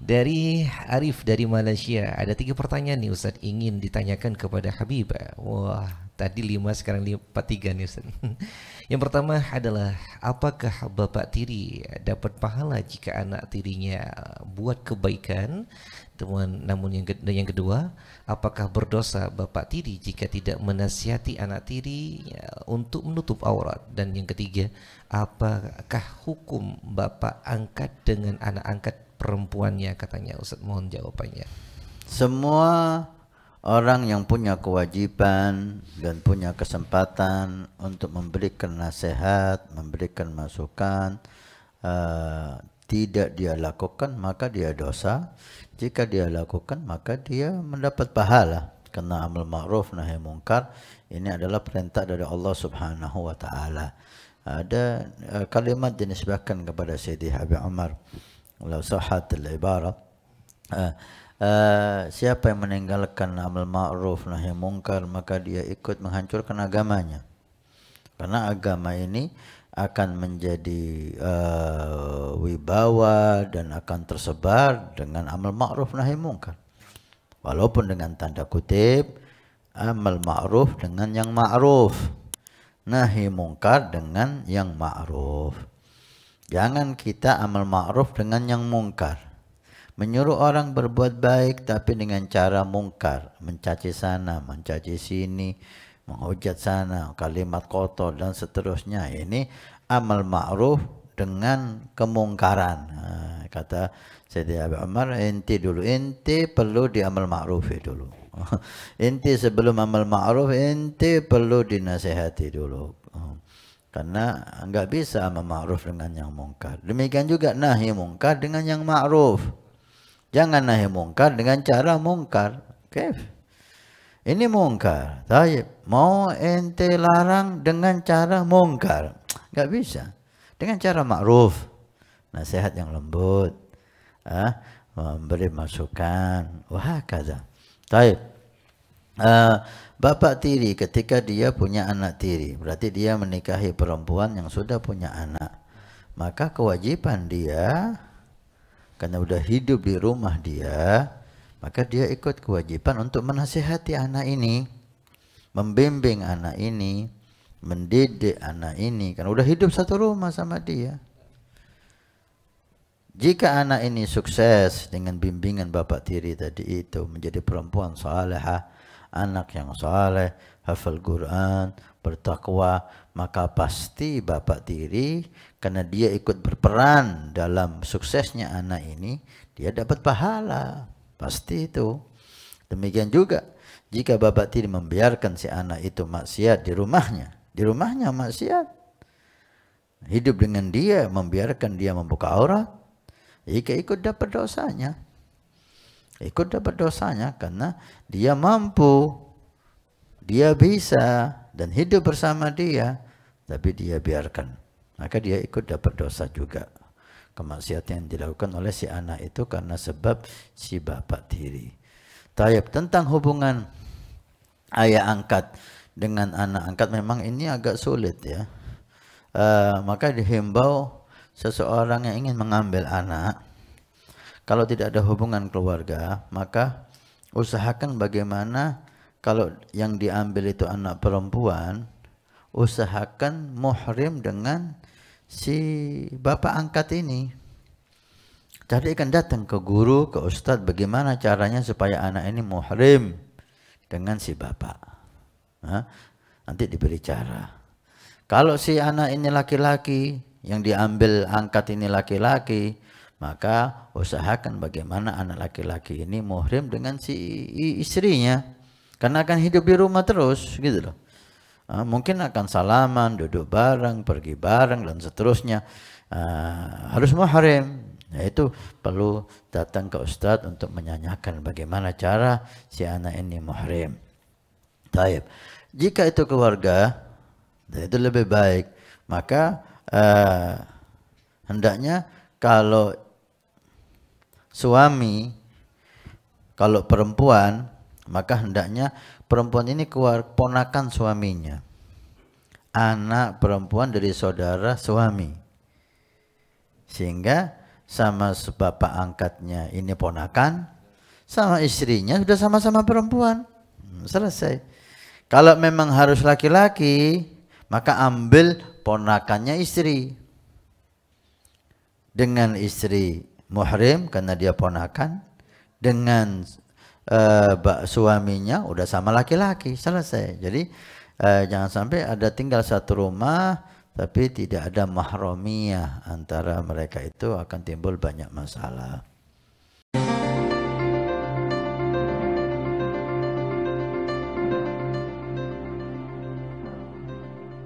Dari Arif dari Malaysia, ada 3 pertanyaan nih Ustadz ingin ditanyakan kepada Habibah. Wah, tadi 5 sekarang 4 3 nih Ustadz. Yang pertama adalah apakah bapak tiri dapat pahala jika anak tirinya buat kebaikan? Namun yang kedua, apakah berdosa bapak tiri jika tidak menasihati anak tiri untuk menutup aurat? Dan yang ketiga, apakah hukum bapak angkat dengan anak angkat perempuannya, katanya Ustaz, mohon jawabannya. Semua orang yang punya kewajiban dan punya kesempatan untuk memberikan nasihat, memberikan masukan, tidak dia lakukan maka dia dosa. Jika dia lakukan maka dia mendapat pahala. Karena amal ma'ruf nahi mungkar ini adalah perintah dari Allah Subhanahu wa taala. Ada kalimat dinisbahkan kepada Sayyidi Habib Umar, walau sahhat al-ibarah, siapa yang meninggalkan amal ma'ruf nahi mungkar maka dia ikut menghancurkan agamanya. Karena agama ini akan menjadi wibawa dan akan tersebar dengan amal ma'ruf nahi mungkar. Walaupun dengan tanda kutip, amal ma'ruf dengan yang ma'ruf, nahi mungkar dengan yang ma'ruf. Jangan kita amal ma'ruf dengan yang mungkar. Menyuruh orang berbuat baik tapi dengan cara mungkar, mencaci sana, mencaci sini, menghujat sana, kalimat kotor dan seterusnya. Ini amal ma'ruf dengan kemungkaran. Kata Sayyidi Abi Umar, inti perlu di amal ma'ruf dulu. Inti sebelum amal ma'ruf, inti perlu dinasihati dulu. Karena enggak bisa amal ma'ruf dengan yang mungkar. Demikian juga nahi mungkar dengan yang ma'ruf. Jangan nahi mungkar dengan cara mungkar. Kaif? Ini mungkar. Taib. Mau ente larang dengan cara mungkar. Enggak bisa. Dengan cara ma'ruf. Nasihat yang lembut. Memberi masukan. Wah, kaza. Taib. Bapak tiri ketika dia punya anak tiri, berarti dia menikahi perempuan yang sudah punya anak. Maka kewajiban dia, karena udah hidup di rumah dia, maka dia ikut kewajiban untuk menasihati anak ini, membimbing anak ini, mendidik anak ini, karena udah hidup satu rumah sama dia. Jika anak ini sukses dengan bimbingan bapak tiri tadi itu, menjadi perempuan salihah, anak yang saleh, hafal Quran, bertakwa, maka pasti bapak tiri, karena dia ikut berperan dalam suksesnya anak ini, dia dapat pahala. Pasti itu. Demikian juga jika bapak tiri membiarkan si anak itu maksiat di rumahnya maksiat, hidup dengan dia, membiarkan dia membuka aurat, ikut dapat dosanya. Ikut dapat dosanya karena dia mampu, dia bisa dan hidup bersama dia, tapi dia biarkan, maka dia ikut dapat dosa juga. Kemaksiatan yang dilakukan oleh si anak itu karena sebab si bapak tiri. Tayyib, tentang hubungan ayah angkat dengan anak angkat memang ini agak sulit ya. Maka dihimbau seseorang yang ingin mengambil anak, kalau tidak ada hubungan keluarga, maka usahakan bagaimana kalau yang diambil itu anak perempuan, usahakan muhrim dengan si bapak angkat ini. Jadi akan datang ke guru, ke ustadz, bagaimana caranya supaya anak ini muhrim dengan si bapak. Nanti diberi cara. Kalau si anak ini laki-laki, yang diambil angkat ini laki-laki, maka usahakan bagaimana anak laki-laki ini muhrim dengan si istrinya, karena akan hidup di rumah terus gitu loh. Mungkin akan salaman, duduk bareng, pergi bareng dan seterusnya. Harus muhrim. Itu perlu datang ke ustadz untuk menyanyikan bagaimana cara si anak ini muhrim. Taib. Jika itu keluarga, itu lebih baik. Maka hendaknya kalau suami, kalau perempuan, maka hendaknya perempuan ini ponakan suaminya, anak perempuan dari saudara suami, sehingga sama bapak angkatnya ini ponakan, sama istrinya sudah sama-sama perempuan. Selesai. Kalau memang harus laki-laki, maka ambil ponakannya istri. Dengan istri muhrim karena dia ponakan, dengan suaminya udah sama laki-laki, selesai. Jadi jangan sampai ada tinggal satu rumah tapi tidak ada mahromiyah antara mereka, itu akan timbul banyak masalah.